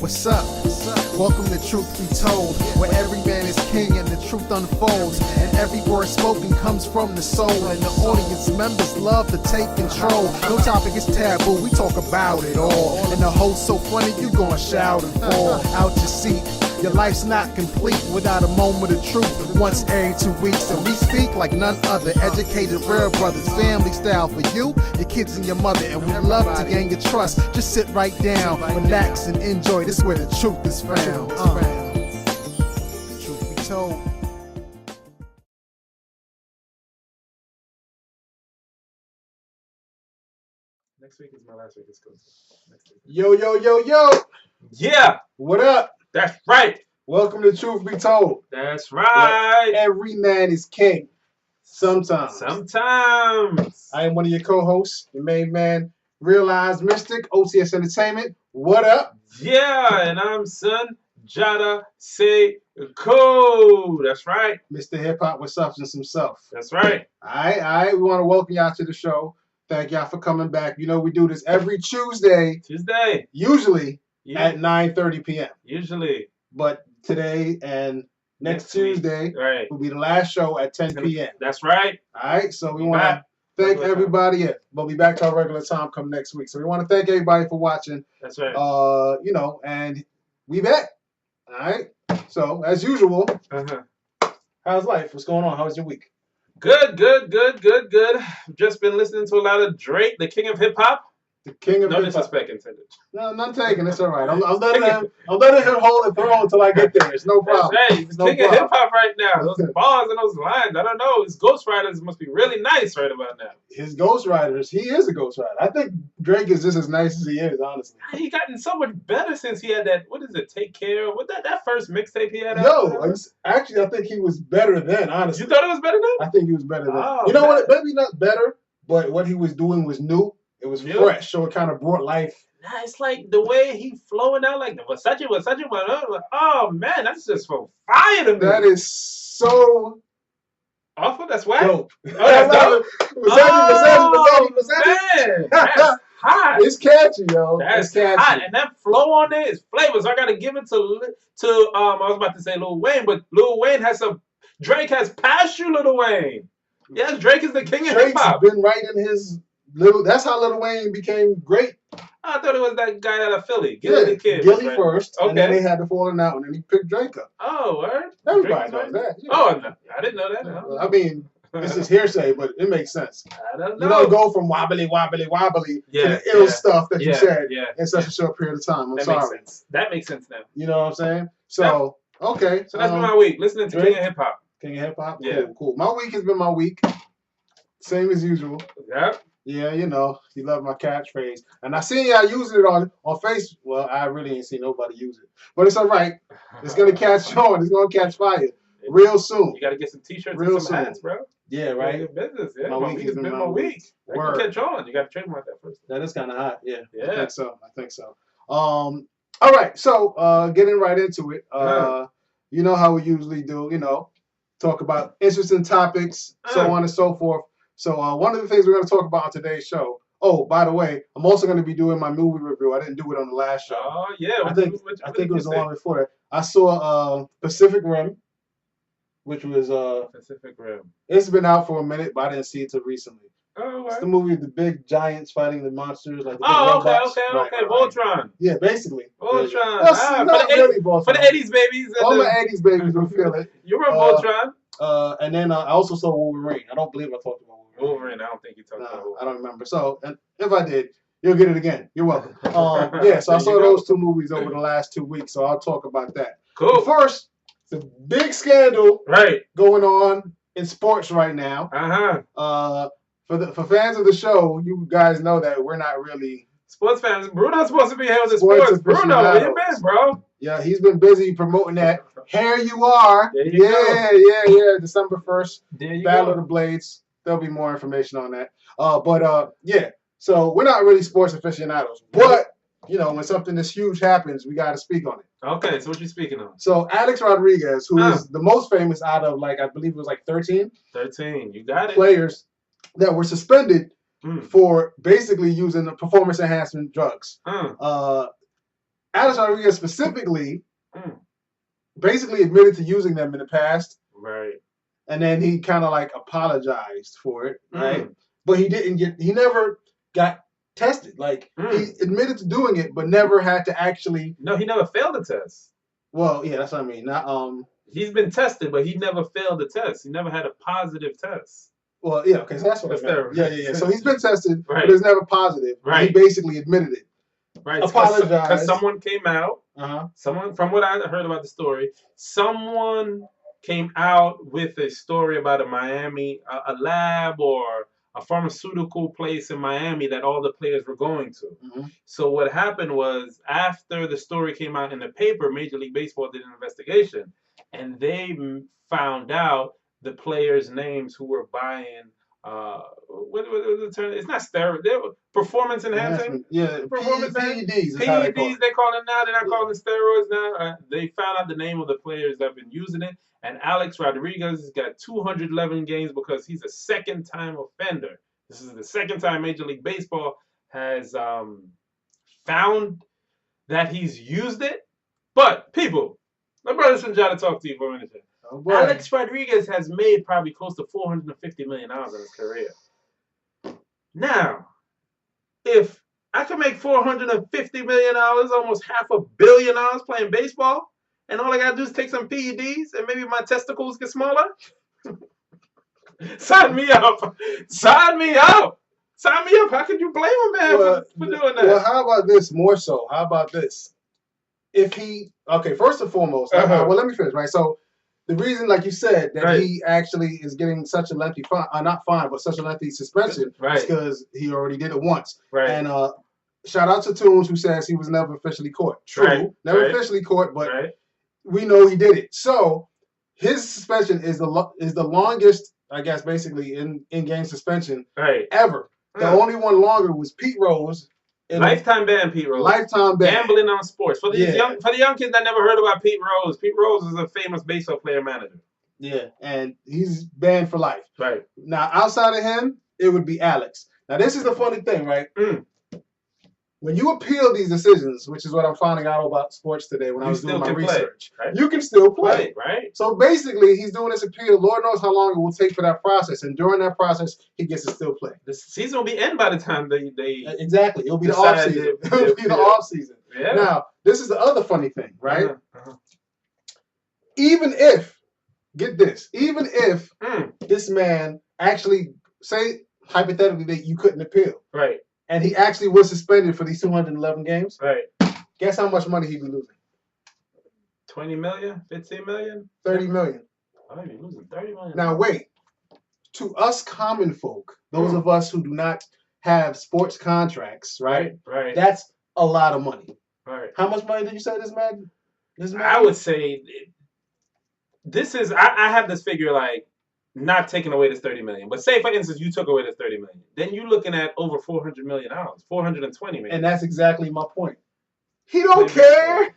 What's up? Welcome to Truth Be Told, where every man is king and the truth unfolds, and every word spoken comes from the soul, and the audience members love to take control. No topic is taboo, we talk about it all, and the host so funny you gonna shout and fall out your seat. Your life's not complete without a moment of truth once every 2 weeks. And we speak like none other. Educated real brothers, family style for you, your kids and your mother. And we love to gain your trust. Just sit right down, relax and enjoy. This is where the truth is found. Truth be told. Next week is my last week. It's good. Yo, yo, yo, yo. Yeah. What up? That's right. Welcome to Truth Be Told. That's right. Where every man is king. Sometimes. Sometimes. I am one of your co-hosts, your main man, RealEyez Mystic, OTS Entertainment. What up? Yeah, and I'm Sundjata. Say code. That's right. Mr. Hip Hop with Substance himself. That's right. All right. We want to welcome y'all to the show. Thank y'all for coming back. You know, we do this every Tuesday. Usually at 9:30 p.m. Usually. But today and next Tuesday will be the last show at 10 p.m. That's right. All right. So we want to thank everybody. Yeah, we'll be back to our regular time come next week. So we want to thank everybody for watching. That's right. You know, and we back. All right. So as usual, how's life? What's going on? How's your week? Good. Just been listening to a lot of Drake, the king of hip hop. The king of no hip hop. disrespect intended. No, none taken. It's all right. I'm letting him hold the throne until I get there. It's no problem. That's right. He's the king of hip hop right now. Those bars and those lines. I don't know. His ghostwriters must be really nice right about now. His ghostwriters. He is a ghostwriter. I think Drake is just as nice as he is, honestly. He gotten so much better since he had that. What is it? Take Care. What that first mixtape he had? Actually, I think he was better then. Honestly, you thought it was better then? I think he was better then. Oh, you know what? Maybe not better, but what he was doing was new. It was fresh, so it kind of brought life. Nah, it's like the way he flowing out, like the Versace. Oh man, that's just so fire to me. That is so awful. That's whack. Dope. Oh, that's dope. Versace. Man, that's hot. It's catchy, yo. That's hot, and that flow on there is flavors. I gotta give it to I was about to say Lil Wayne, but Lil Wayne has some. Drake has passed you, Lil Wayne. Yes, Drake is the king of hip hop. Been writing his. That's how Lil Wayne became great. I thought it was that guy out of Philly. Gilly the Kid. Gilly first, and then they had to fall out, and then he picked Drake up. Oh, word? Everybody knows that. Yeah. Oh, no, I didn't know that. No. I mean, this is hearsay, but it makes sense. I don't know. You don't go from wobbly to the ill stuff that you said in such a short period of time. I'm sorry. Makes sense. That makes sense now. You know what I'm saying? So, okay. So that's been my week. Listening to King of Hip Hop. King of Hip Hop? Yeah. Cool. My week has been my week. Same as usual. Yeah. Yeah, you know, you love my catchphrase. And I seen y'all using it on Facebook. Well, I really ain't seen nobody use it. But it's all right. It's going to catch on. It's going to catch fire real soon. You got to get some t-shirts and some hats, bro. Yeah, right? Good business. Yeah, my week has been my week. That can catch on. You got to trademark that first. That is kind of hot. Yeah. Yeah. I think so. All right. So, getting right into it. You know how we usually do, you know, talk about interesting topics, so on and so forth. So one of the things we're going to talk about on today's show. Oh, by the way, I'm also going to be doing my movie review. I didn't do it on the last show. Oh yeah, I think it was the one before that. I saw Pacific Rim, which was Pacific Rim. It's been out for a minute, but I didn't see it till recently. Oh, it's the movie with the big giants fighting the monsters, like the big robots. Right. Voltron. Yeah, basically. Voltron. Not really Voltron. For the 80s babies. All the 80s babies will feel it. You were Voltron. And then I also saw Wolverine. I don't believe I talked about Wolverine. I don't think you talked about Wolverine. I don't remember. So, and if I did, you'll get it again. You're welcome. Yeah, so I saw those two movies over the last 2 weeks, so I'll talk about that. Cool. But first, the big scandal going on in sports right now. For fans of the show, you guys know that we're not really sports fans. Bruno's supposed to be here with the sports. Bruno, where you been, bro? Yeah, he's been busy promoting that. Here you are. Yeah. December 1st. Battle of the Blades. There'll be more information on that. Yeah. So we're not really sports aficionados. But, you know, when something this huge happens, we got to speak on it. Okay, so what you speaking on? So Alex Rodriguez, who is the most famous out of, like, I believe it was like 13. 13, you got it. Players that were suspended for basically using the performance enhancement drugs. Alex Rodriguez specifically Mm. basically admitted to using them in the past. Right. And then he kind of like apologized for it, right? Mm. But he never got tested. Like he admitted to doing it, but never had to actually. No, he never failed the test. Well, yeah, that's what I mean. Not He's been tested, but he never failed the test. He never had a positive test. Well, yeah, okay, so that's what I meant. Yeah. So he's been tested, right. but it's never positive. Right. He basically admitted it. Right. Apologized. Because someone came out. Uh-huh. Someone, from what I heard about the story, someone came out with a story about a Miami, a lab or a pharmaceutical place in Miami that all the players were going to. Mm-hmm. So what happened was, after the story came out in the paper, Major League Baseball did an investigation, and they found out the players' names who were buying. What was the term? It's not steroid. Performance enhancing. Yeah, performance PEDs. PEDs. They call it now. They're not calling it steroids now. They found out the name of the players that have been using it. And Alex Rodriguez has got 211 games because he's a second-time offender. This is the second time Major League Baseball has found that he's used it. But people, my brother Sundjata talk to you for a minute. Oh, Alex Rodriguez has made probably close to $450 million in his career. Now, if I can make $450 million, almost $500 million playing baseball, and all I gotta do is take some PEDs and maybe my testicles get smaller, sign me up. Sign me up. Sign me up. How could you blame a man for doing that? Well, how about this more so? How about this? If he, okay, first and foremost, well, let me finish, right? So, the reason, like you said, that he actually is getting such a lengthy but such a lengthy suspension is because he already did it once. Right. And shout out to Toons, who says he was never officially caught. True, never officially caught, but we know he did it. So his suspension is the longest, I guess, basically in-game suspension ever. The only one longer was Pete Rose. Lifetime ban, Pete Rose. Lifetime ban. Gambling on sports. For the young kids that never heard about Pete Rose is a famous baseball player manager. Yeah, and he's banned for life. Right. Now, outside of him, it would be Alex. Now, this is the funny thing, right? When you appeal these decisions, which is what I'm finding out about sports today when I was doing my research, you can still play. Right. So basically, he's doing this appeal. Lord knows how long it will take for that process. And during that process, he gets to still play. The season will be end by the time they exactly. It'll be the off season. It'll be the off season. Yeah. Now, this is the other funny thing, right? Even if, get this, even if this man actually, say hypothetically that you couldn't appeal. Right. And he actually was suspended for these 211 games. Right. Guess how much money he'd be losing? 20 million? 15 million? 30 million. Oh, he'd be losing 30 million. Now wait. To us common folk, those of us who do not have sports contracts, right? Right. That's a lot of money. Right. How much money did you say this man? I would say this is I have this figure like not taking away this 30 million. But say, for instance, you took away this 30 million. Then you're looking at over $400 million, 420 million. And that's exactly my point. He don't care.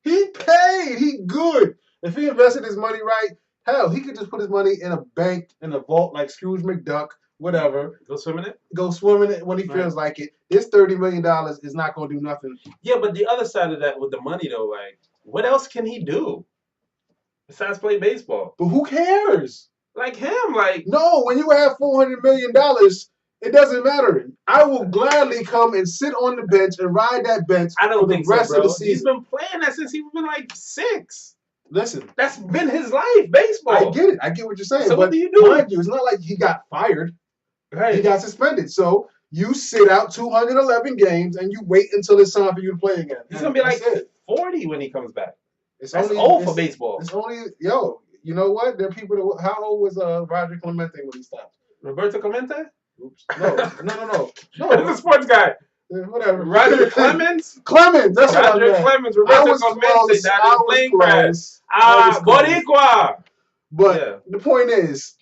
He paid. He good. If he invested his money right, hell, he could just put his money in a bank, in a vault like Scrooge McDuck, whatever. Go swim in it? Go swim in it when he feels like it. This $30 million is not going to do nothing. Yeah, but the other side of that with the money, though, like, what else can he do besides play baseball? But who cares? Like him, like... No, when you have $400 million, it doesn't matter. I will gladly come and sit on the bench and ride that bench for the rest of the season. He's been playing that since he was like 6. Listen. That's been his life, baseball. I get it. I get what you're saying. So what do you do? Mind you, it's not like he got fired. Right. He got suspended. So you sit out 211 games and you wait until it's time for you to play again. He's going to be like 40 when he comes back. That's old for baseball. It's only, you know what? There are people that, how old was Roger Clemente when he stopped? Roberto Clemente? Oops. No. He's a sports guy. Whatever. Roger Clemens? Clemens, that's what I meant. Roger Clemens, Roberto Clemente, that is plane crash. Boricua. But the point is,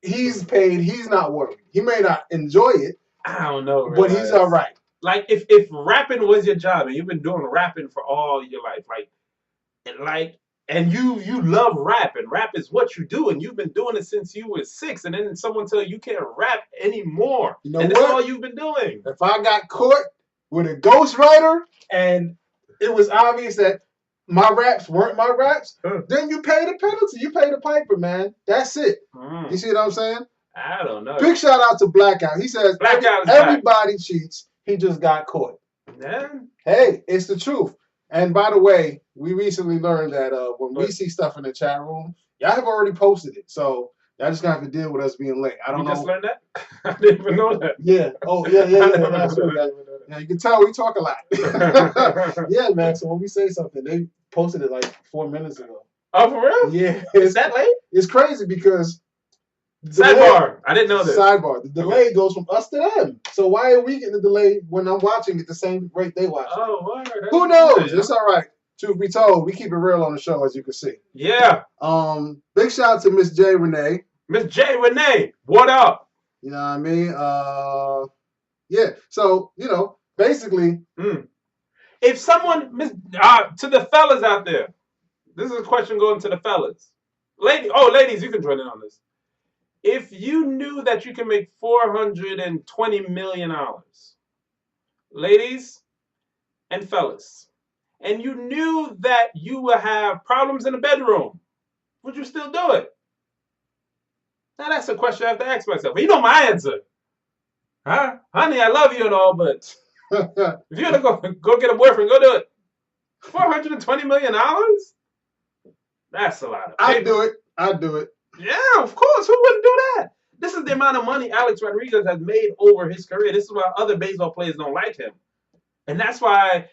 he's paid, he's not worried. He may not enjoy it. I don't know. But he's all right. Like, if rapping was your job and you've been doing rapping for all your life, and you love rap, and rap is what you do, and you've been doing it since you were 6, and then someone tell you can't rap anymore, you know and that's all you've been doing. If I got caught with a ghostwriter and it was obvious that my raps weren't my raps, then you pay the penalty. You pay the piper, man. That's it. You see what I'm saying? I don't know. Big shout out to Blackout. He says everybody cheats. He just got caught. Yeah. Hey, it's the truth. And by the way, we recently learned that when we see stuff in the chat room, y'all have already posted it. So y'all just gonna have to deal with us being late. I don't know. You just learned that? I didn't even know that. Yeah. Oh, yeah. That's right. Yeah, you can tell we talk a lot. Yeah, man. So when we say something, they posted it like 4 minutes ago. Oh, for real? Yeah. Is that late? It's crazy because sidebar. I didn't know this. Sidebar. The delay goes from us to them. So why are we getting the delay when I'm watching at the same rate they watch? Oh, word. Who knows? It's all right. Truth be told, we keep it real on the show, as you can see. Yeah. Big shout out to Miss J Renee. Miss J Renee, what up? You know what I mean? Yeah. So basically, if someone to the fellas out there, this is a question going to the fellas. Ladies, you can join in on this. If you knew that you can make $420 million, ladies and fellas, and you knew that you would have problems in the bedroom, would you still do it? Now that's a question I have to ask myself. But you know my answer. Huh? Honey, I love you and all, but if you're gonna go get a boyfriend, go do it. $420 million? That's a lot of paper. I'd do it. Yeah, of course. Who wouldn't do that? This is the amount of money Alex Rodriguez has made over his career. This is why other baseball players don't like him. And that's why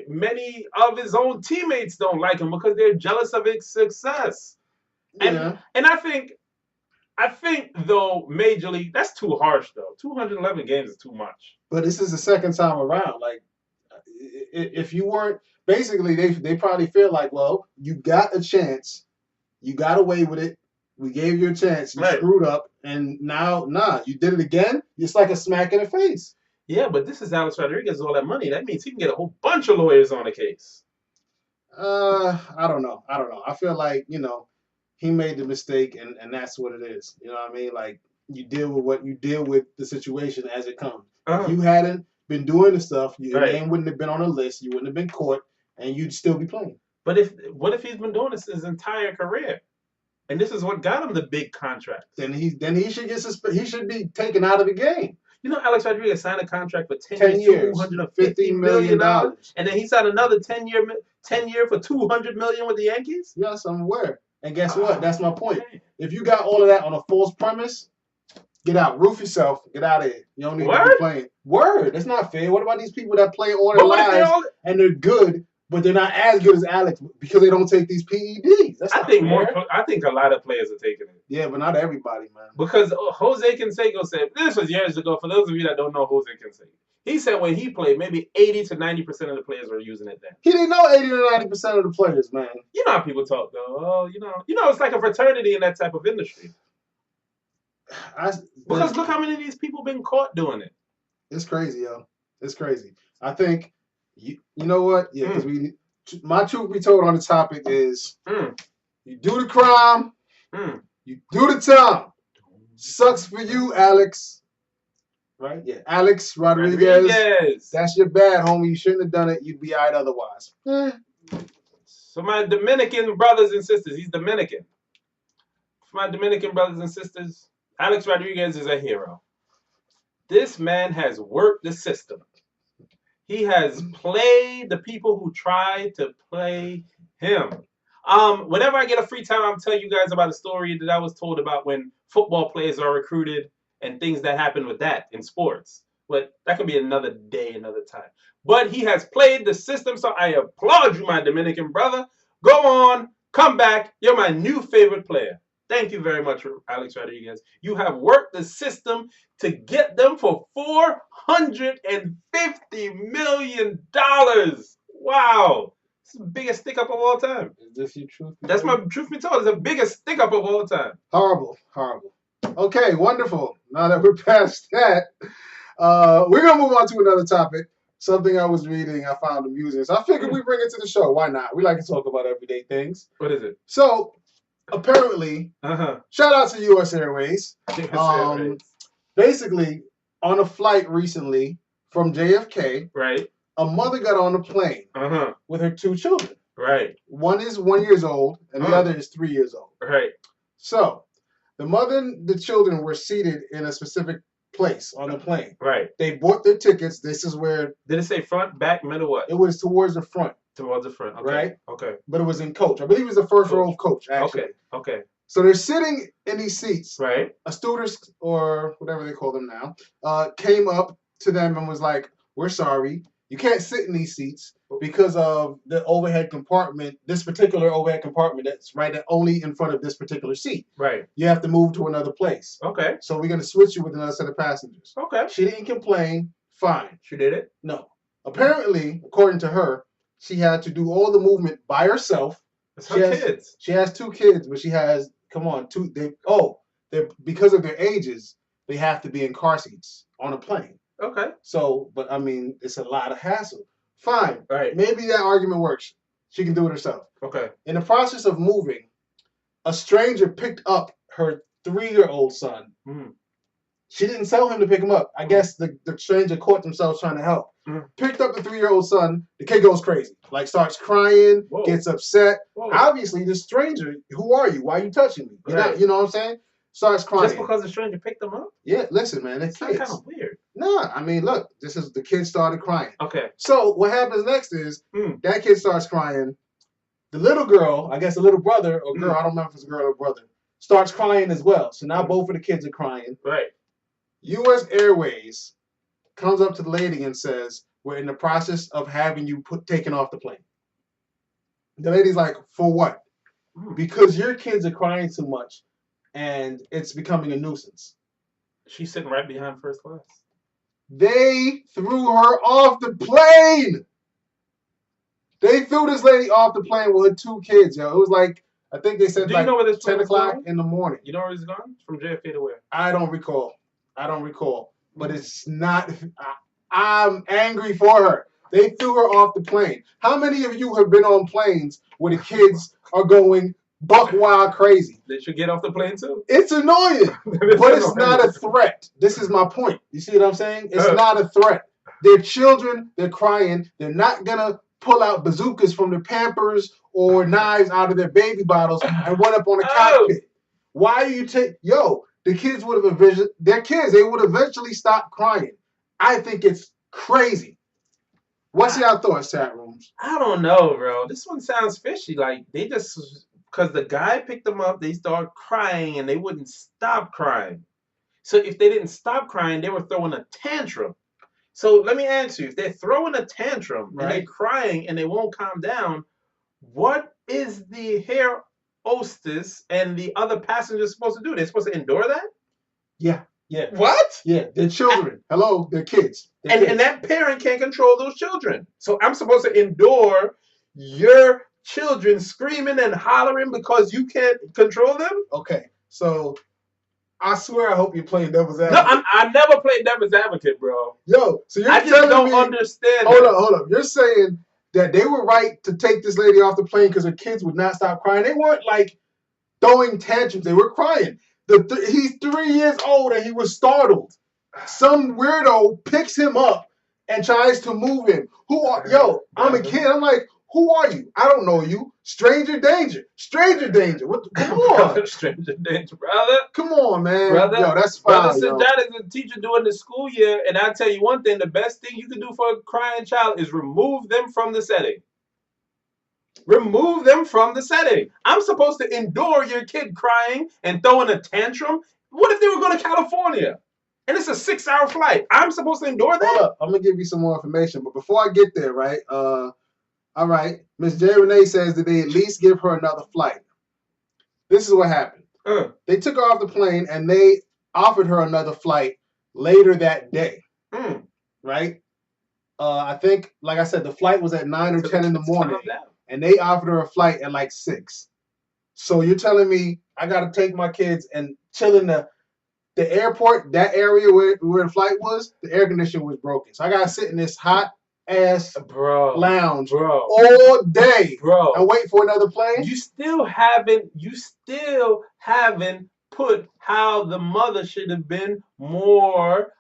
many of his own teammates don't like him, because they're jealous of his success. Yeah. And I think though, Major League, that's too harsh though. 211 games is too much. But this is the second time around. Like, if you weren't, basically they probably feel like, well, you got a chance, you got away with it. We gave you a chance. You screwed up, and now, you did it again. It's like a smack in the face. Yeah, but this is Alex Rodriguez, all that money. That means he can get a whole bunch of lawyers on the case. I don't know. I feel like, he made the mistake, and that's what it is. You know what I mean? Like, you deal with the situation as it comes. If you hadn't been doing the stuff, your name wouldn't have been on the list. You wouldn't have been caught, and you'd still be playing. But what if he's been doing this his entire career, and this is what got him the big contract? Then he should get he should be taken out of the game. You know, Alex Rodriguez signed a contract for 10 years, $250 million, and then he signed another 10 year for $200 million with the Yankees. Yes, I'm aware. And guess what? That's my point. If you got all of that on a false premise, get out. Roof yourself. Get out of here. You don't need to be playing. Word. That's not fair. What about these people that play all their lives and they're good, but they're not as good as Alex because they don't take these PEDs? I think a lot of players are taking it. Yeah, but not everybody, man. Because Jose Canseco said, this was years ago, for those of you that don't know Jose Canseco, he said when he played, maybe 80 to 90% of the players were using it then. He didn't know 80 to 90% of the players, man. You know how people talk, though. Oh, you know, it's like a fraternity in that type of industry. Because look how many of these people been caught doing it. It's crazy, yo. It's crazy. I think, you know what? Yeah, because my truth be told on the topic is, you do the crime, you do the time. Sucks for you, Alex. Right? Yeah. Alex Rodriguez. That's your bad, homie. You shouldn't have done it. You'd be all right otherwise. So my Dominican brothers and sisters, he's Dominican. For my Dominican brothers and sisters, Alex Rodriguez is a hero. This man has worked the system. He has played the people who tried to play him. Whenever I get a free time, I'm telling you guys about a story that I was told about when football players are recruited and things that happen with that in sports. But that could be another day, another time. But he has played the system, so I applaud you, my Dominican brother. Go on, come back. You're my new favorite player. Thank you very much, Alex Rodriguez. You have worked the system to get them for $450 million. Wow. It's the biggest stick-up of all time. Is this your truth? That's my truth be told. It's the biggest stick-up of all time. Horrible. Okay, wonderful. Now that we're past that, we're going to move on to another topic. Something I was reading, I found amusing. So I figured we bring it to the show. Why not? We like to talk about everyday things. What is it? So, apparently, shout out to U.S. Airways. Basically, on a flight recently from JFK, A mother got on a plane with her 2 children. Right. One is 1 year old, and the other is 3 years old. Right. So, the mother and the children were seated in a specific place on the plane. Right. They bought their tickets. This is where. Did it say front, back, middle, what? It was towards the front. Towards the front. Okay. Right. Okay. But it was in coach. I believe it was the first row of coach. Actually. Okay. Okay. So they're sitting in these seats. Right. A stewardess or whatever they call them now came up to them and was like, "We're sorry, you can't sit in these seats because of the overhead compartment. This particular overhead compartment that's right only in front of this particular seat. Right. You have to move to another place. Okay. So we're gonna switch you with another set of passengers." Okay. She didn't complain. Fine. She did it? No. Apparently, according to her, she had to do all the movement by herself. It's her kids. She has 2 kids, but she has, come on, 2. They're because of their ages, they have to be in car seats on a plane. Okay. So, but I mean, it's a lot of hassle. Fine. Right. Maybe that argument works. She can do it herself. Okay. In the process of moving, a stranger picked up her 3-year-old son. She didn't tell him to pick him up. I guess the stranger caught themselves trying to help. Picked up the 3-year-old son. The kid goes crazy. Like, starts crying, gets upset. Obviously, the stranger, who are you? Why are you touching me? You're not, you know what I'm saying? Starts crying. Just because the stranger picked them up? Yeah, listen, man. It's kind of weird. Nah, I mean, look, the kid started crying. Okay. So what happens next is that kid starts crying. The little girl, I guess the little brother or girl, I don't remember if it's a girl or brother, starts crying as well. So now both of the kids are crying. Right. U.S. Airways comes up to the lady and says, "We're in the process of having you taken off the plane." The lady's like, "For what?" "Because your kids are crying too much and it's becoming a nuisance." She's sitting right behind first class. They threw her off the plane. They threw this lady off the plane with her 2 kids, yo. It was like, I think they said like 10 o'clock in the morning. You know where he's gone? From JFK to where? I don't recall. But it's not. I'm angry for her. They threw her off the plane. How many of you have been on planes where the kids are going buck wild crazy? They should get off the plane too. It's annoying, but it's not a threat. This is my point. You see what I'm saying? It's not a threat. They're children. They're crying. They're not gonna pull out bazookas from their Pampers or knives out of their baby bottles and run up on the cockpit. Why do you take? Yo, the kids would have they would eventually stop crying. I think it's crazy. What's your thoughts, chat rooms? I don't know, bro. This one sounds fishy. Like, they just, because the guy picked them up, they started crying and they wouldn't stop crying. So if they didn't stop crying, they were throwing a tantrum. So let me ask you, if they're throwing a tantrum and they're crying and they won't calm down, what is the hair hostess and the other passengers supposed to do? They're supposed to endure that? Yeah. Yeah. What? Yeah, they're children. Hello, they're kids. And that parent can't control those children. So I'm supposed to endure your children screaming and hollering because you can't control them? Okay, so I swear I hope you're playing devil's advocate. No, I never played devil's advocate, bro. Yo, so you're I just don't understand. Hold up. You're saying that they were right to take this lady off the plane because her kids would not stop crying. They weren't like throwing tantrums. They were crying. He's 3 years old and he was startled. Some weirdo picks him up and tries to move him. I'm a kid. I'm like, who are you? I don't know you. Stranger danger. Stranger danger. Come on. Stranger danger, brother. Come on, man. Brother, yo, that's fine. Brother Sundjata is a teacher during the school year, and I'll tell you one thing, the best thing you can do for a crying child is remove them from the setting. Remove them from the setting. I'm supposed to endure your kid crying and throwing a tantrum? What if they were going to California? And it's a 6-hour flight. I'm supposed to endure that? Hold up. I'm going to give you some more information. But before I get there, right? All right. Miss J. Renee says that they at least give her another flight. This is what happened. They took her off the plane and they offered her another flight later that day. Right? I think, like I said, the flight was at 9 or 10 in the morning. And they offered her a flight at like 6. So you're telling me I got to take my kids and chill in the airport, that area where the flight was, the air conditioner was broken. So I got to sit in this hot ass lounge all day and wait for another plane. You still haven't put how the mother should have been more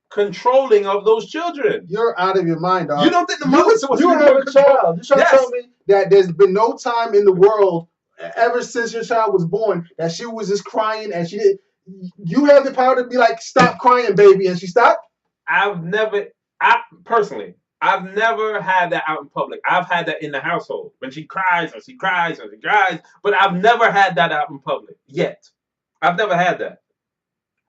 controlling of those children. You're out of your mind, dog. You don't think the mother was you have a child. You're trying to tell me that there's been no time in the world ever since your child was born that she was just crying and she didn't. You have the power to be like, stop crying, baby, and she stopped? I've never had that out in public. I've had that in the household when she cries and she cries and she cries, but I've never had that out in public yet. I've never had that.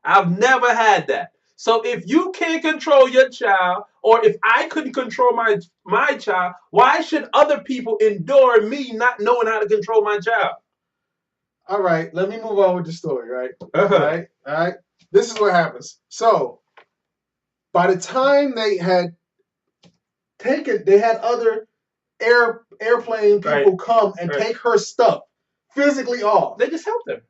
I've never had that. So if you can't control your child, or if I couldn't control my child, why should other people endure me not knowing how to control my child? All right, let me move on with the story, right? All right. This is what happens. So by the time they had other airplane people come and take her stuff physically off. They just helped her.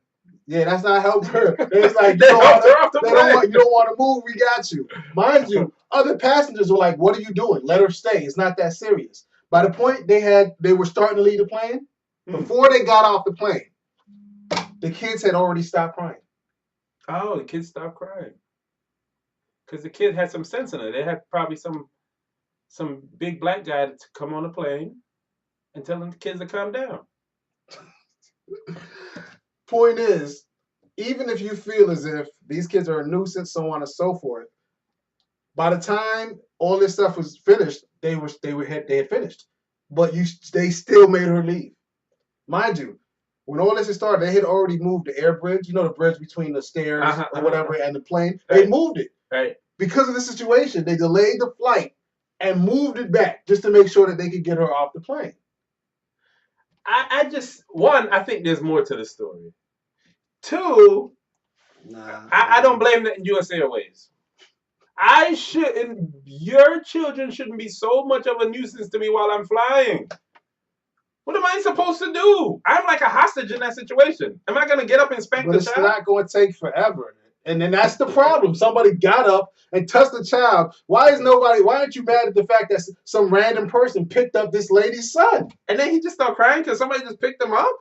Yeah, that's not helping her. It's like, you don't want to move, we got you. Mind you, other passengers were like, what are you doing? Let her stay. It's not that serious. By the point they were starting to leave the plane, before they got off the plane, the kids had already stopped crying. Oh, the kids stopped crying. Because the kid had some sense in it. They had probably some big black guy to come on the plane and tell them the kids to calm down. Point is, even if you feel as if these kids are a nuisance, so on and so forth, by the time all this stuff was finished, they had finished. But they still made her leave. Mind you, when all this had started, they had already moved the air bridge, the bridge between the stairs or whatever and the plane. Right. They moved it. Right. Because of the situation, they delayed the flight and moved it back just to make sure that they could get her off the plane. I think there's more to the story. Two, I don't blame that in U.S. Airways. Your children shouldn't be so much of a nuisance to me while I'm flying. What am I supposed to do? I'm like a hostage in that situation. Am I going to get up and spank the child? But it's not going to take forever. And then that's the problem. Somebody got up and touched the child. Why aren't you mad at the fact that some random person picked up this lady's son? And then he just started crying because somebody just picked him up?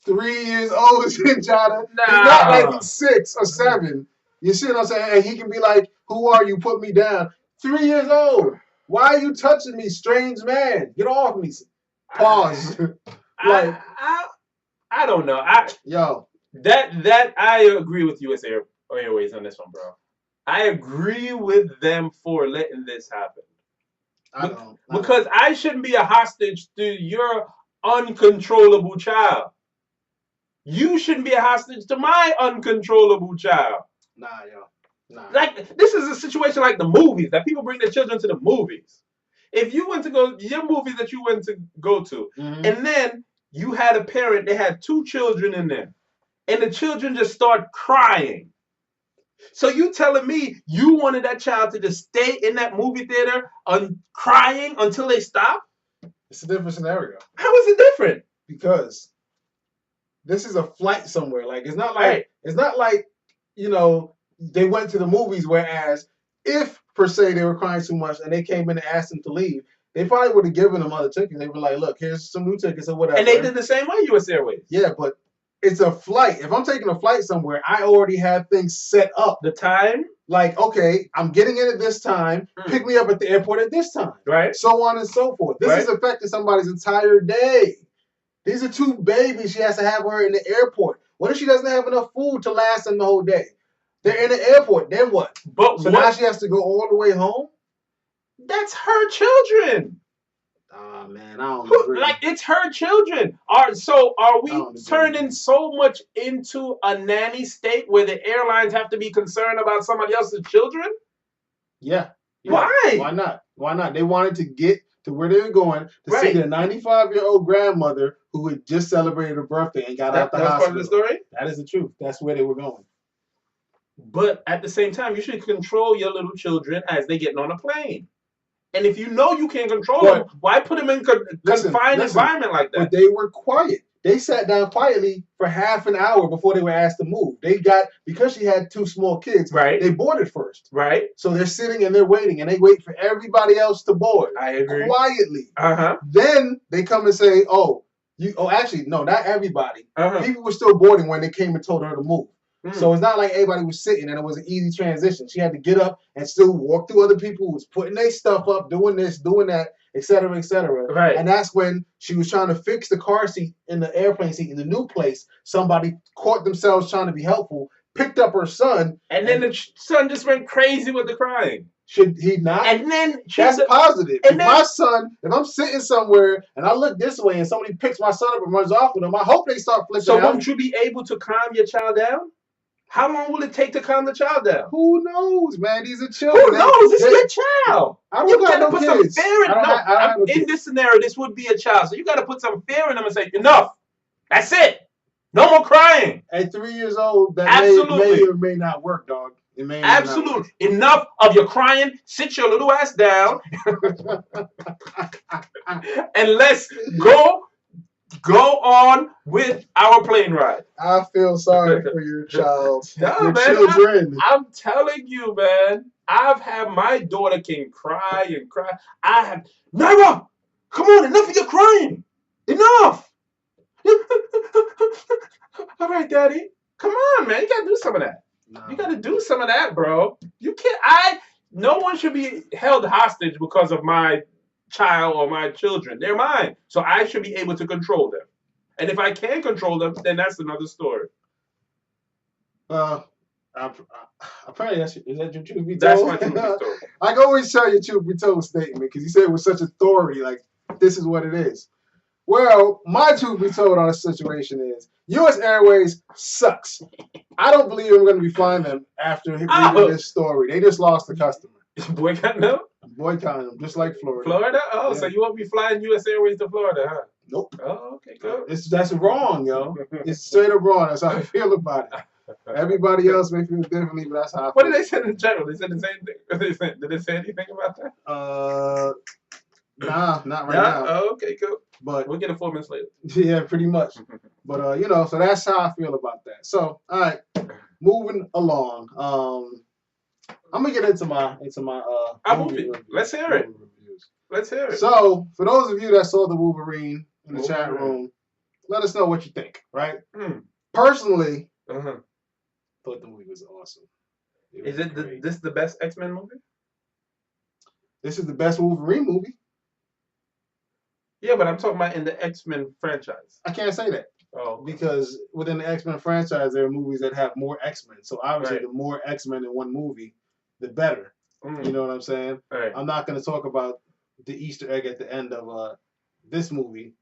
3 years old, Sundjata. Nah. He's not like he's 6 or 7. You see what I'm saying? And he can be like, who are you? Put me down. 3 years old. Why are you touching me, strange man? Get off me. Pause. I don't know. That I agree with U.S. Airways on this one, bro. I agree with them for letting this happen. Because I shouldn't be a hostage to your uncontrollable child. You shouldn't be a hostage to my uncontrollable child. Like, this is a situation like the movies, that people bring their children to the movies. If you went to go, your movie that you went to go to, and then you had a parent, they had 2 children in there, and the children just start crying. So you telling me you wanted that child to just stay in that movie theater crying until they stop? It's a different scenario. How is it different? Because this is a flight somewhere. Like, it's not like they went to the movies, whereas if per se they were crying too much and they came in and asked them to leave, they probably would have given them other tickets. They were like, look, here's some new tickets or whatever. And they did the same way, U.S. Airways. Yeah, but it's a flight. If I'm taking a flight somewhere, I already have things set up. The time? Like, okay, I'm getting in at this time. Pick me up at the airport at this time. Right. So on and so forth. This is affecting somebody's entire day. These are 2 babies she has to have her in the airport. What if she doesn't have enough food to last them the whole day? They're in the airport. Then what? Now she has to go all the way home? That's her children. Oh, man, I don't agree. Like, it's her children. Are we turning so much into a nanny state where the airlines have to be concerned about somebody else's children? Yeah. Why? Why not? Why not? They wanted to get to where they were going to see their 95-year-old grandmother who had just celebrated her birthday and got out the hospital. That's part of the story? That is the truth. That's where they were going. But at the same time, you should control your little children as they get on a plane. And if you know you can't control them, why put them in confined environment like that? But they were quiet. They sat down quietly for half an hour before they were asked to move. Because she had 2 small kids, they boarded first. Right. So they're sitting and they're waiting, and they wait for everybody else to board. I agree. Quietly. Then they come and say, actually, no, not everybody. People were still boarding when they came and told her to move. So it's not like everybody was sitting and it was an easy transition. She had to get up and still walk through other people who was putting their stuff up, doing this, doing that, etc., etc. Right. And that's when she was trying to fix the car seat in the airplane seat in the new place. Somebody caught themselves trying to be helpful, picked up her son, and then the son just went crazy with the crying. Should he not? And then that's positive. And if my son, if I'm sitting somewhere and I look this way and somebody picks my son up and runs off with him, I hope they start flipping out. So won't you be able to calm your child down? How long will it take to calm the child down? Who knows, man? These are children. Who knows? This is a child. I don't got no put kids. Some fear in this scenario, this would be a child. So you got to put some fear in them and say, enough. That's it. No more crying. At 3 years old, that may or may not work, dog. It may Absolutely. Enough of your crying. Sit your little ass down. And let's go on with our plane ride. I feel sorry for your child. Your children. I'm telling you, man. I've had my daughter can cry and cry. I have Naira, come on, enough of your crying. Enough. All right, Daddy. Come on, man. You gotta do some of that. No. You gotta do some of that, bro. You can't. No one should be held hostage because of my child or my children. They're mine, so I should be able to control them. And if I can't control them, then that's another story. Apparently, is that your truth be told? That's my truth be told. I can always tell your truth be told statement because you said it with such authority, like this is what it is. Well, my truth be told on the situation is U.S. Airways sucks. I don't believe I'm going to be flying them after reading this story. They just lost a customer. Boycotting them? Boycotting them, just like Florida. Florida? Oh, yeah. So you won't be flying U.S. Airways to Florida, huh? Nope. Oh, okay, good. That's wrong, yo. It's straight up wrong. That's how I feel about it. Everybody else may feel differently, but that's how I feel. What did they say in general? They said the same thing. Did they say anything about that? Nah, not right now. Oh, okay, cool. But we'll get it 4 minutes later. Yeah, pretty much. But so that's how I feel about that. So, all right, moving along. I'm gonna get into my movie review. Let's hear it. Let's hear it. So, for those of you that saw the Wolverine in the chat room, let us know what you think. Right? Personally, thought the movie was awesome. Is this the best X-Men movie? This is the best Wolverine movie. Yeah, but I'm talking about in the X-Men franchise. I can't say that. Oh. Because within the X-Men franchise, there are movies that have more X-Men. So obviously, the more X-Men in one movie, the better. You know what I'm saying? Right. I'm not going to talk about the Easter egg at the end of this movie.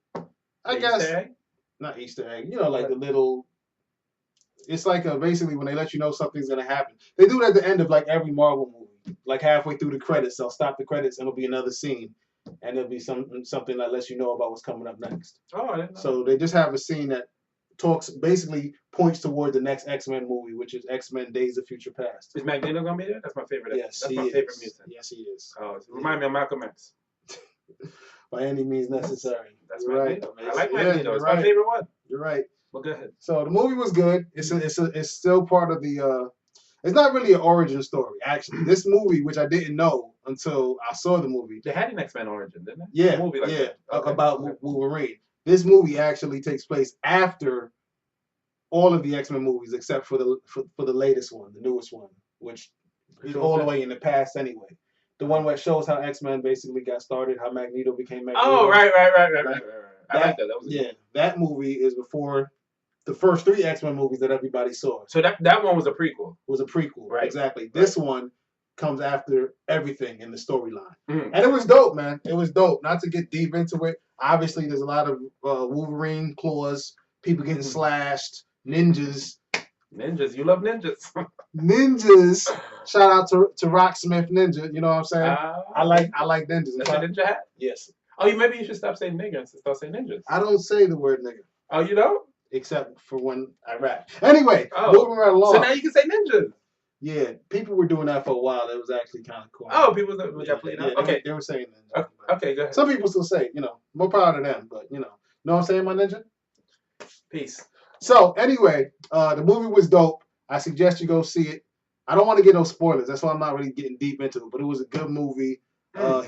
I guess Easter egg? Not Easter egg. You know, like the little. It's like basically when they let you know something's going to happen. They do it at the end of like every Marvel movie. Like halfway through the credits, they'll stop the credits and it'll be another scene. And there'll be something that lets you know about what's coming up next. Oh, I didn't know. So they just have a scene that basically points toward the next X-Men movie, which is X-Men Days of Future Past. Is Magneto gonna be there? That's my favorite. Yes, that's my favorite mutant. Yes, he is. Oh, remind me of Malcolm X. By any means necessary. That's Magneto. Right. I like Magneto. It's my favorite one. You're right. Well, go ahead. So the movie was good. It's still part of the. It's not really an origin story, actually. This movie, which I didn't know until I saw the movie. They had an X-Men origin, didn't they? Yeah, movie like that. Okay. About Wolverine. This movie actually takes place after all of the X-Men movies, except for the latest one, the newest one, which is all the way in the past anyway. The one where it shows how X-Men basically got started, how Magneto became Magneto. Oh, right. I like that. That was that movie is before the first 3 X-Men movies that everybody saw. So that one was a prequel. Was a prequel, right? Exactly. This one comes after everything in the storyline, and it was dope, man. It was dope. Not to get deep into it. Obviously, there's a lot of Wolverine claws, people getting slashed, ninjas. Ninjas, you love ninjas. Ninjas. Shout out to Rocksmith Ninja. You know what I'm saying? I like ninjas. That's a ninja hat. Yes. Oh, maybe you should stop saying nigger and start saying ninjas. I don't say the word nigger. Oh, you don't? Except for when I rap. Anyway, moving right along. So now you can say ninjas. Yeah, people were doing that for a while. It was actually kind of cool. Oh, people got played out. Okay, they were saying ninja. Okay, go ahead. Some people still say, more power to them, but know what I'm saying, my ninja? Peace. So anyway, the movie was dope. I suggest you go see it. I don't want to get no spoilers. That's why I'm not really getting deep into it. But it was a good movie.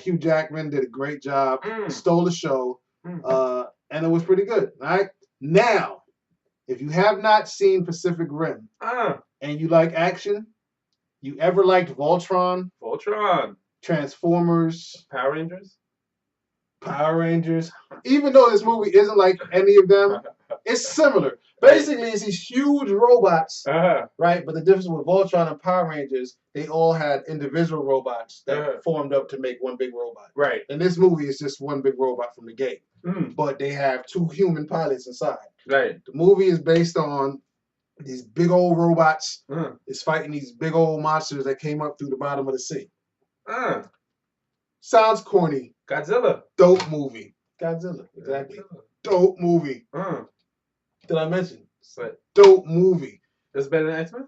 Hugh Jackman did a great job. Stole the show. And it was pretty good. All right. Now, If you have not seen Pacific Rim and you like action, you ever liked Voltron, Transformers, Power Rangers, even though this movie isn't like any of them, it's similar. Basically, it's these huge robots, right? But the difference with Voltron and Power Rangers, they all had individual robots that formed up to make one big robot. Right. And this movie is just one big robot from the gate. But they have 2 human pilots inside. Right. The movie is based on these big old robots. It's fighting these big old monsters that came up through the bottom of the sea. Sounds corny. Godzilla. Dope movie. Godzilla. Exactly. Dope movie. Did I mention? Dope movie. That's better than X-Men?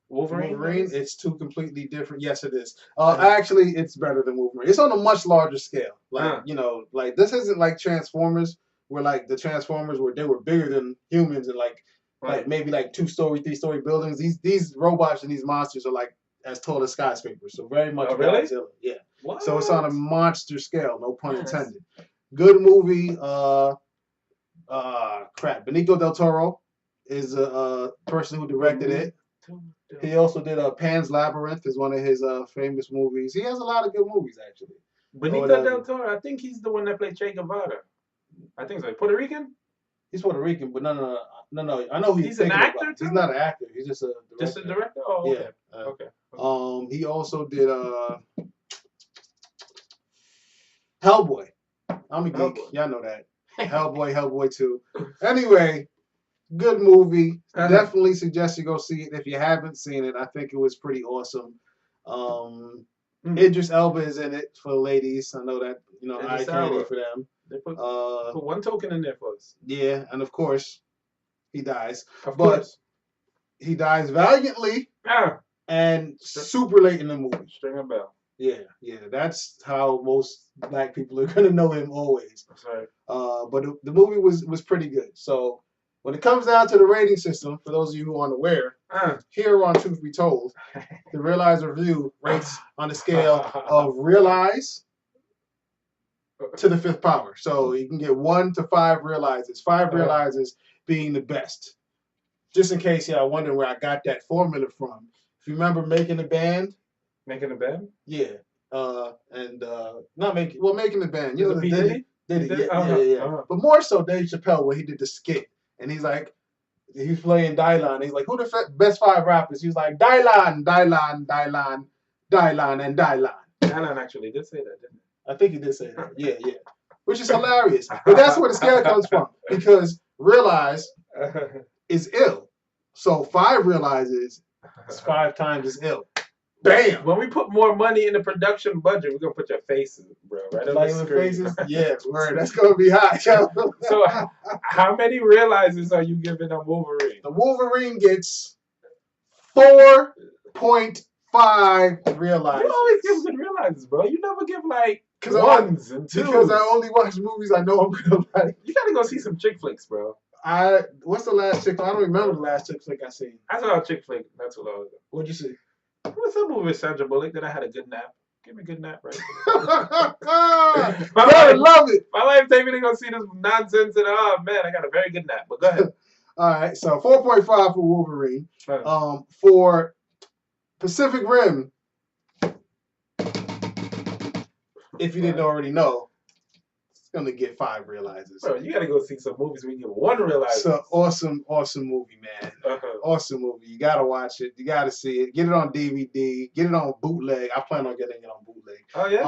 Wolverine, it's 2 completely different. Yes, it is. Actually, it's better than Wolverine. It's on a much larger scale. Like, you know, like this isn't like Transformers, where like the Transformers where they were bigger than humans and like maybe like 2-story, 3-story buildings. These robots and these monsters are like as tall as skyscrapers. So very much Godzilla. Yeah. What? So it's on a monster scale, no pun intended. Good movie. Benicio del Toro is a person who directed it. He also did Pan's Labyrinth is one of his famous movies. He has a lot of good movies actually. Benicio del Toro, I think he's the one that played Che Guevara. I think so. Puerto Rican? He's Puerto Rican, but no. I know he's an actor too. He's not an actor. He's just a director. Just a director? Oh, okay. Yeah. Okay. He also did Hellboy. I'm a geek. Y'all know that. Hellboy 2. Anyway, good movie. Definitely suggest you go see it. If you haven't seen it, I think it was pretty awesome. Idris Elba is in it for the ladies. I know that, you know, eye candy for them. They put 1 token in there for us. Yeah, and of course, he dies. Of course. He dies valiantly and super late in the movie. String a bell. Yeah. That's how most black people are gonna know him always. That's right. But the movie was pretty good. So when it comes down to the rating system, for those of you who aren't aware, here on Truth Be Told, the RealEyez Review rates on the scale of RealEyez to the 5th power. So you can get 1 to 5 RealEyezes. 5 RealEyezes being the best. Just in case y'all wondering where I got that formula from. If you remember Making the Band. Making the Band? Yeah. Making the Band. You know, Diddy? Yeah. But more so Dave Chappelle when he did the skit. And he's like, he's playing Dylan. He's like, who the best 5 rappers? He was like, Dylan, and Dylan. Dylan actually did say that, didn't he? I think he did say that. Yeah. Which is hilarious. But that's where the scale comes from. Because RealEyez is ill. So 5 RealEyezes is 5 times as ill. Bam! When we put more money in the production budget, we're going to put your faces, bro. Right on the screen. Faces? Yeah, word. That's going to be hot. So how many RealEyezes are you giving on Wolverine? The Wolverine gets 4.5 RealEyezes. You always give good RealEyezes, bro. You never give like 1s and 2s. Because I only watch movies I know I'm going to like. You got to go see some chick flicks, bro. What's the last chick flick? I don't remember the last chick flick I seen. I saw a chick flick. That's what I was. What'd you see? What's that movie with Sandra Bullock that I had a good nap? Give me a good nap, right? I love it. My wife take me to go see this nonsense and man, I got a very good nap. But go ahead. All right, so 4.5 for Wolverine. For Pacific Rim, if you didn't already know, it's gonna get 5 RealEyezes. Bro, you gotta go see some movies where you get 1 RealEyez. It's an awesome movie, man. Awesome movie. You gotta watch it. You gotta see it. Get it on DVD. Get it on bootleg. I plan on getting it on bootleg. Oh yeah.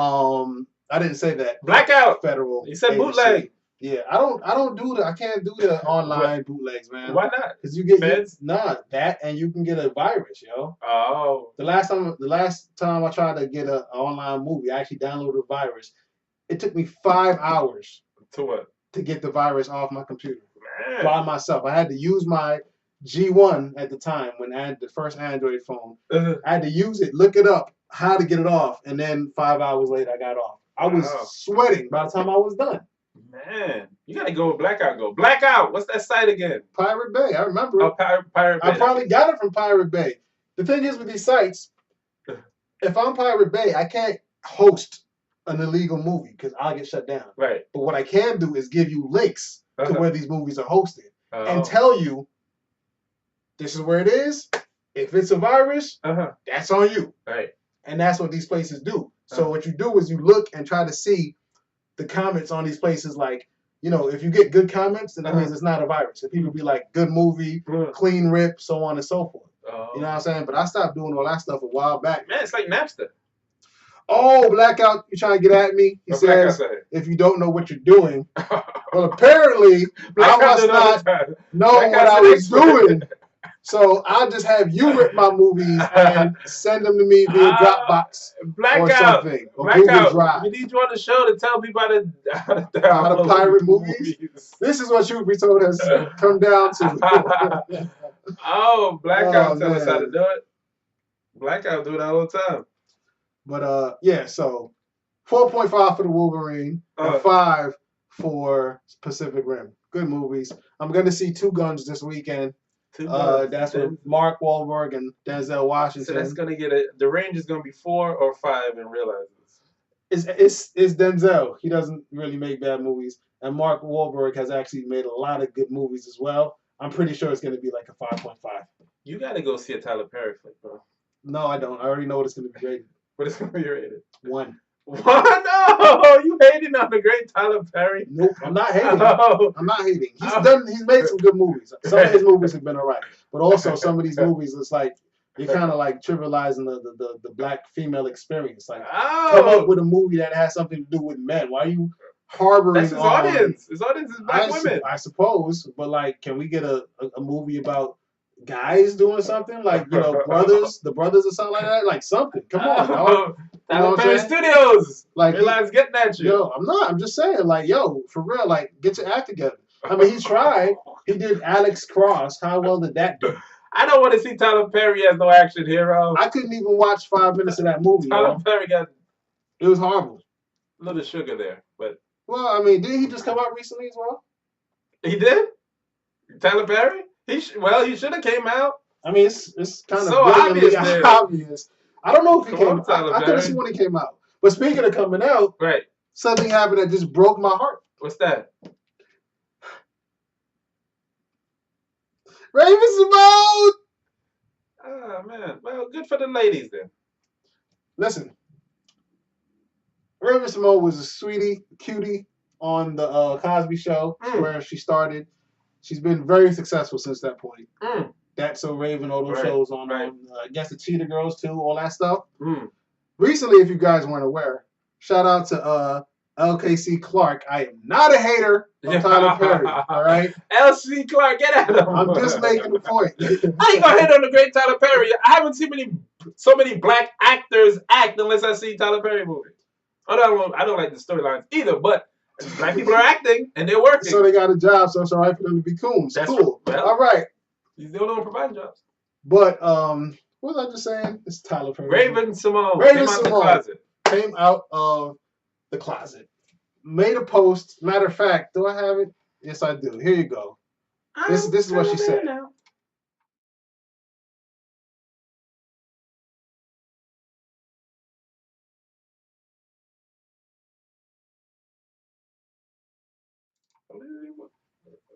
I didn't say that. Blackout. Federal. You said bootleg. Yeah, I can't do the online bootlegs, man. Why not? Because you get feds. That and you can get a virus, yo. Oh. The last time I tried to get an online movie, I actually downloaded a virus. It took me 5 hours. To what? To get the virus off my computer. Man. By myself. I had to use my G1 at the time when I had the first Android phone. I had to use it, look it up, how to get it off, and then 5 hours later I got off. I was sweating by the time I was done. Man, you gotta go with Blackout. Go Blackout. What's that site again? Pirate Bay. I remember. Oh, Pirate Bay. I probably got it from Pirate Bay. The thing is with these sites, if I'm Pirate Bay, I can't host an illegal movie because I'll get shut down. Right. But what I can do is give you links to where these movies are hosted and tell you this is where it is. If it's a virus, that's on you. Right. And that's what these places do. So what you do is you look and try to see the comments on these places. Like, you know, if you get good comments, then that means it's not a virus. If people be like, good movie, clean rip, so on and so forth. You know what I'm saying? But I stopped doing all that stuff a while back. Man, it's like Napster. Oh, Blackout, you trying to get at me? He says, if you don't know what you're doing. Well, apparently, I must not know what I was doing. So I'll just have you rip my movies and send them to me via Dropbox or something. Or Google Drive. We need you on the show to tell people how to pirate movies. This is what Truth Be Told has come down to. Oh, Blackout tell us how to do it. Blackout do it all the time. But yeah, so 4.5 for the Wolverine and 5 for Pacific Rim. Good movies. I'm gonna see Two Guns this weekend. That's with Mark Wahlberg and Denzel Washington. So that's gonna get the range is gonna be 4 or 5 in RealEyez. It's Denzel. He doesn't really make bad movies, and Mark Wahlberg has actually made a lot of good movies as well. I'm pretty sure it's gonna be like a 5.5. You gotta go see a Tyler Perry flick, bro. No, I don't. I already know what it's gonna be rated. What is gonna be rated? 1. What? No, you hating on the great Tyler Perry? Nope, I'm not hating. I'm not hating. He's made some good movies. Some of his movies have been alright, but also some of these movies, it's like you're kind of like trivializing the black female experience. Like, come up with a movie that has something to do with men. Why are you harboring? That's his audience. His audience is black women. I suppose, but like, can we get a movie about guys doing something, like, you know, the brothers or something like that, like something? Come on, dog. Tyler Perry Studios, like, RealEyez getting at you. Yo, I'm just saying, like, yo, for real, like, get your act together. I mean, he tried. He did Alex Cross. How well did that do? I don't want to see Tyler Perry as no action hero. I couldn't even watch 5 minutes of that movie. Tyler Perry got. It was horrible. A little sugar there, but. Well, I mean, didn't he just come out recently as well? He did. Tyler Perry. He should have came out. I mean, it's kind of so obvious. I don't know if he came out. I could have sworn he came out. But speaking of coming out, right? Something happened that just broke my heart. What's that? Rayven Simone! Oh, man. Well, good for the ladies then. Listen. Rayven Simone was a sweetie, cutie on the Cosby Show, where she started. She's been very successful since that point. That's So Raven, all those shows on, I guess the Cheetah Girls too, all that stuff. Recently, if you guys weren't aware, shout out to LKC Clark. I am not a hater of Tyler Perry, all right? LC Clark, get at him. I'm just making the point. I ain't gonna hate on the great Tyler Perry. I haven't seen so many black actors act unless I see Tyler Perry movie. I don't like the storylines either, but black people are acting and they're working. So they got a job, so it's all right for them to be coons. That's cool. All right. He's the only one providing jobs. But what was I just saying? It's Tyler Perry. Rayven Simone came out the closet. Came out of the closet. Made a post. Matter of fact, do I have it? Yes, I do. Here you go. This is what she said.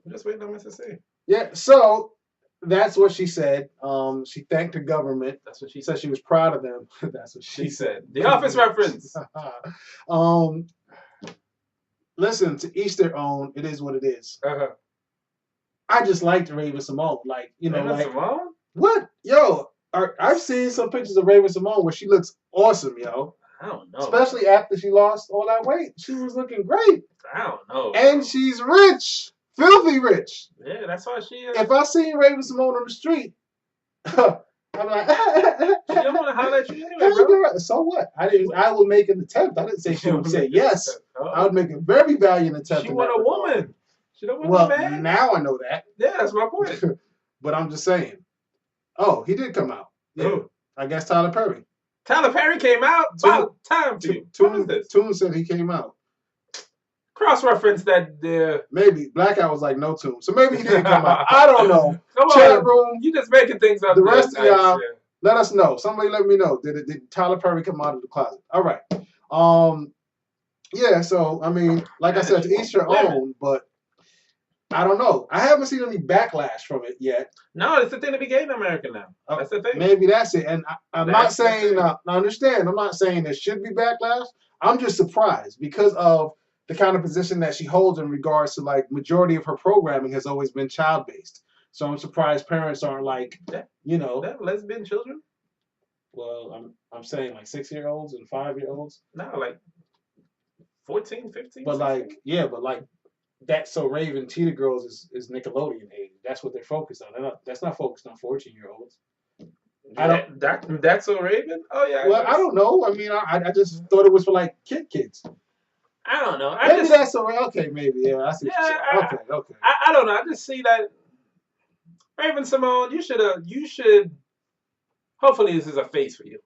I'm just waiting on Mr. C. Yeah, so that's what she said. She thanked the government. That's what she said. She was proud of them. That's what she said. The Office reference. Listen, to each their own. It is what it is. I just liked Rayven Simone. Like, you know, Rayven Simone? What? Yo, I've seen some pictures of Rayven Simone where she looks awesome, yo. I don't know. Especially after she lost all that weight. She was looking great. I don't know. And she's rich. Filthy rich. Yeah, that's why she is. If I seen Rayven Simone on the street, I'm like, she don't want to holler at you anyway, bro. So what? I will make an attempt. I didn't say she would say yes. I would make a very valiant attempt. She want a woman. She don't want a man. Now I know that. Yeah, that's my point. But I'm just saying. Oh, he did come out. Yeah. I guess Tyler Perry. Tyler Perry came out? About time for you. What is this? Tune said he came out. Cross-reference that there. Maybe. Blackout was like no Tune. So maybe he didn't come out. I don't know. Come Chat on. room. You just making things up. The rest of y'all, let us know. Somebody let me know. Did Tyler Perry come out of the closet? All right. Yeah, so, I mean, like I said, to each your own, but I don't know. I haven't seen any backlash from it yet. No, it's the thing to be gay in America now. That's the thing. Maybe that's it. And I'm not saying, I understand, I'm not saying there should be backlash. I'm just surprised because of the kind of position that she holds in regards to like majority of her programming has always been child-based. So I'm surprised parents aren't like, you know. They have lesbian children? Well, I'm saying like 6-year-olds and 5-year-olds. No, like 14, 15. But 16? like, yeah, but like that's so Rayven Cheetah Girls is Nickelodeon age. That's what they're focused on. That's not focused on 14-year-olds. That's so Rayven? Oh yeah. Well, I don't know. I mean, I just thought it was for like kids. I don't know. Maybe that's so okay. Maybe yeah. I see. Okay. I don't know. I just see that Rayven Simone. You should. Hopefully, this is a face for you,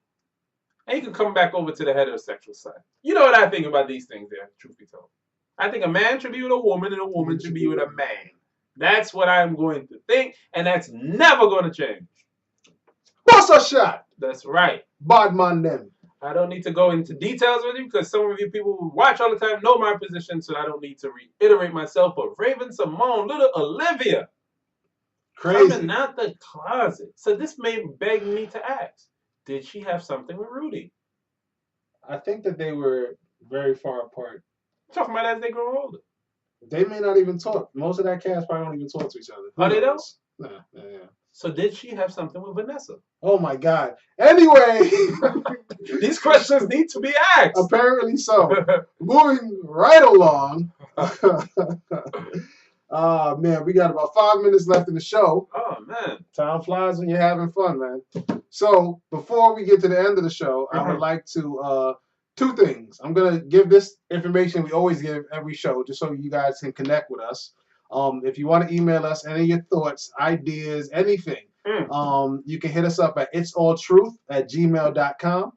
and you can come back over to the heterosexual side. You know what I think about these things, there. Truth be told, I think a man should be with a woman, and a woman should be with a man. That's what I'm going to think, and that's never going to change. Bust a shot. That's right. Bad man them. I don't need to go into details with you because some of you people who watch all the time know my position, so I don't need to reiterate myself. But Rayven Simone, little Olivia, crazy, coming out the closet. So this may beg me to ask: did she have something with Rudy? I think that they were very far apart. Talking about as they grow older. They may not even talk. Most of that cast probably don't even talk to each other. Oh, they don't? Nah. So did she have something with Vanessa? Oh my God. Anyway. These questions need to be asked. Apparently so. Moving right along. Man, we got about 5 minutes left in the show. Oh, man. Time flies when you're having fun, man. So before we get to the end of the show, I would like to, two things. I'm going to give this information we always give every show just so you guys can connect with us. If you want to email us any of your thoughts, ideas, anything, you can hit us up at itsalltruth@gmail.com.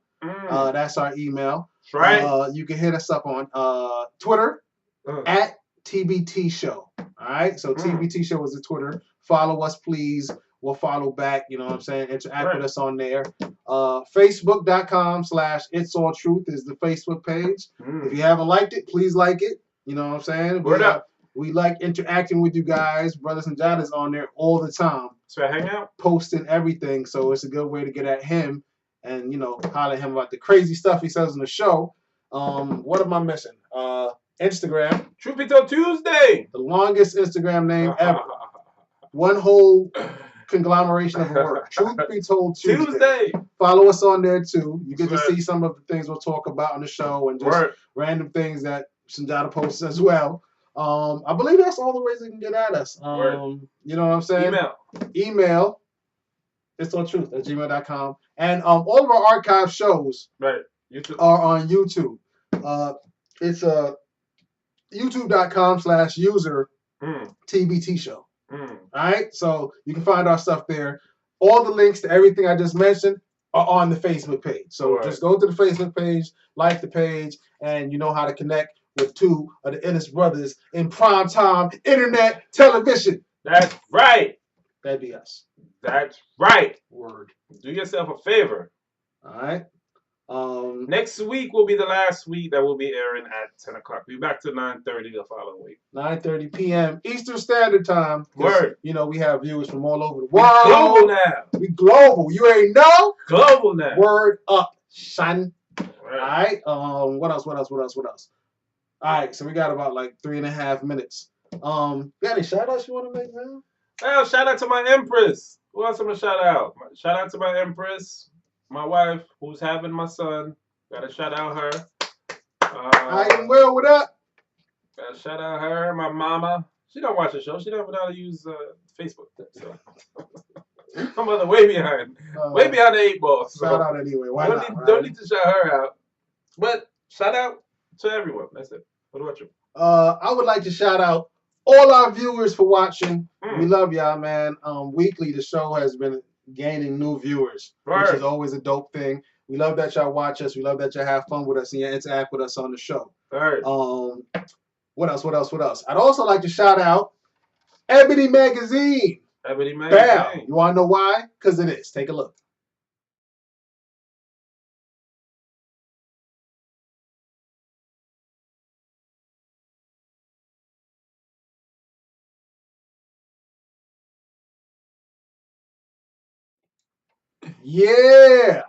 That's our email. That's right. You can hit us up on Twitter at TBT Show. All right. So TBT Show is the Twitter. Follow us, please. We'll follow back. You know what I'm saying? Interact with us on there. Facebook.com/itsalltruth is the Facebook page. If you haven't liked it, please like it. You know what I'm saying? Word up. We like interacting with you guys. Brothers and Jadas on there all the time. So I hang out. Posting everything. So it's a good way to get at him and, you know, holler at him about the crazy stuff he says on the show. What am I missing? Instagram. Truth Be Told Tuesday. The longest Instagram name ever. One whole conglomeration of a word. Truth Be Told Tuesday. Follow us on there too. You get to see some of the things we'll talk about on the show and just random things that Sundjata posts as well. I believe that's all the ways they can get at us. You know what I'm saying? Email. itsalltruth@gmail.com. And all of our archive shows are on YouTube. It's youtube.com/user TBT show. All right, so you can find our stuff there. All the links to everything I just mentioned are on the Facebook page. So just go to the Facebook page, like the page, and you know how to connect with two of the illest brothers in primetime internet television. That's right. That'd be us. That's right. Word. Do yourself a favor. All right. Next week will be the last week that will be airing at 10 o'clock. We'll be back to 9:30 the following week. 9:30 p.m. Eastern Standard Time. Word. You know, we have viewers from all over the world. Global now. We global. You ain't know? Global now. Word up, son. All right. What else? All right, so we got about like 3.5 minutes. Got any shout outs you want to make, man? Well, shout out to my Empress. Who else I'm gonna shout out? Shout out to my Empress, my wife, who's having my son. Gotta shout out her. I am well with that. Gotta shout out her, my mama. She don't watch the show. She don't know how to use Facebook. So my mother way behind the 8 ball. So shout out anyway. Why don't need to shout her out. But shout out to everyone. That's it. What about you? I would like to shout out all our viewers for watching. We love y'all, man. Weekly, the show has been gaining new viewers, which is always a dope thing. We love that y'all watch us. We love that y'all have fun with us and you interact with us on the show. What else? I'd also like to shout out Ebony Magazine. Ebony Magazine. Bam. You want to know why? Because it is. Take a look. Yeah,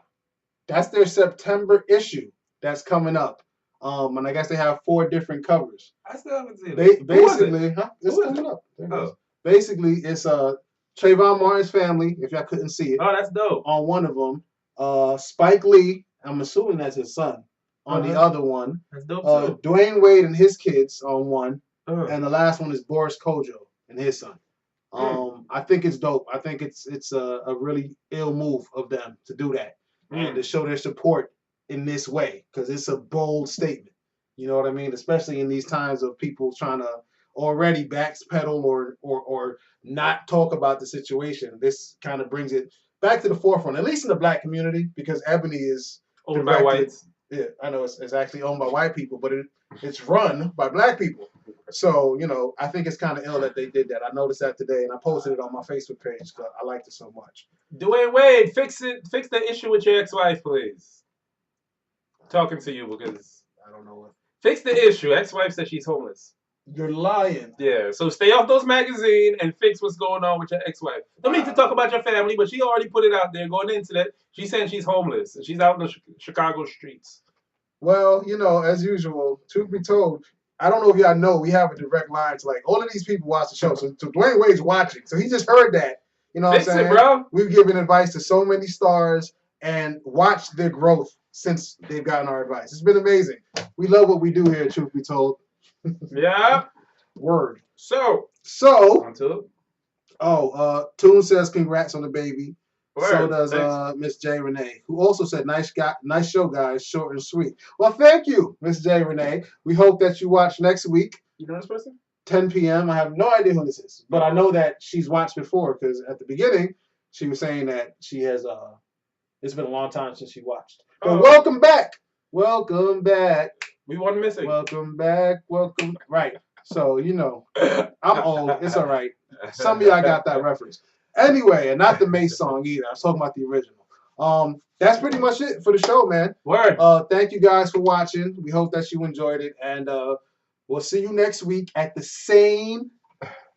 that's their September issue that's coming up. And I guess they have 4 different covers. I still haven't seen it. Basically, it's coming up. Oh. Basically, it's Trayvon Martin's family. If y'all couldn't see it, oh, that's dope. On one of them, Spike Lee. I'm assuming that's his son. On the other one, that's dope too. Dwayne Wade and his kids on one, and the last one is Boris Kojo and his son. I think it's dope. I think it's a really ill move of them to do that and to show their support in this way, because it's a bold statement. You know what I mean? Especially in these times of people trying to already backpedal or not talk about the situation. This kind of brings it back to the forefront, at least in the black community, because Ebony is owned by whites. Yeah, I know it's actually owned by white people, but it's run by black people. So, you know, I think it's kind of ill that they did that. I noticed that today, and I posted it on my Facebook page because I liked it so much. Dwayne Wade, fix the issue with your ex-wife, please. I'm talking to you because I don't know what. Fix the issue. Ex-wife says she's homeless. You're lying. Yeah, so stay off those magazines and fix what's going on with your ex-wife. Don't need to talk about your family, but she already put it out there, going into that. She's saying she's homeless, and she's out in the Chicago streets. Well, you know, as usual, truth be told, I don't know if y'all know, we have a direct line to, like, all of these people watch the show. So Dwayne Wade's watching, so he just heard that. You know what I'm saying? It, bro. We've given advice to so many stars and watched their growth since they've gotten our advice. It's been amazing. We love what we do here, truth be told. Yeah. Word. So. On to it. Toon says congrats on the baby. Word. So does Miss J. Renee, who also said nice show, guys, short and sweet. Well, thank you, Miss J. Renee. We hope that you watch next week. You know this person? 10 p.m. I have no idea who this is, but I know that she's watched before because at the beginning she was saying that she has. It's been a long time since she watched. But welcome back. Welcome back. We weren't missing. Welcome back. Welcome. Right. So, you know, I'm old. It's all right. Some of y'all got that reference. Anyway, and not the Mace song either. I was talking about the original. That's pretty much it for the show, man. Word. Thank you guys for watching. We hope that you enjoyed it. And we'll see you next week at the same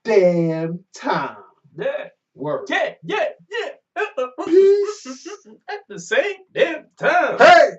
damn time. Yeah. Word. Yeah. Peace. At the same damn time. Hey!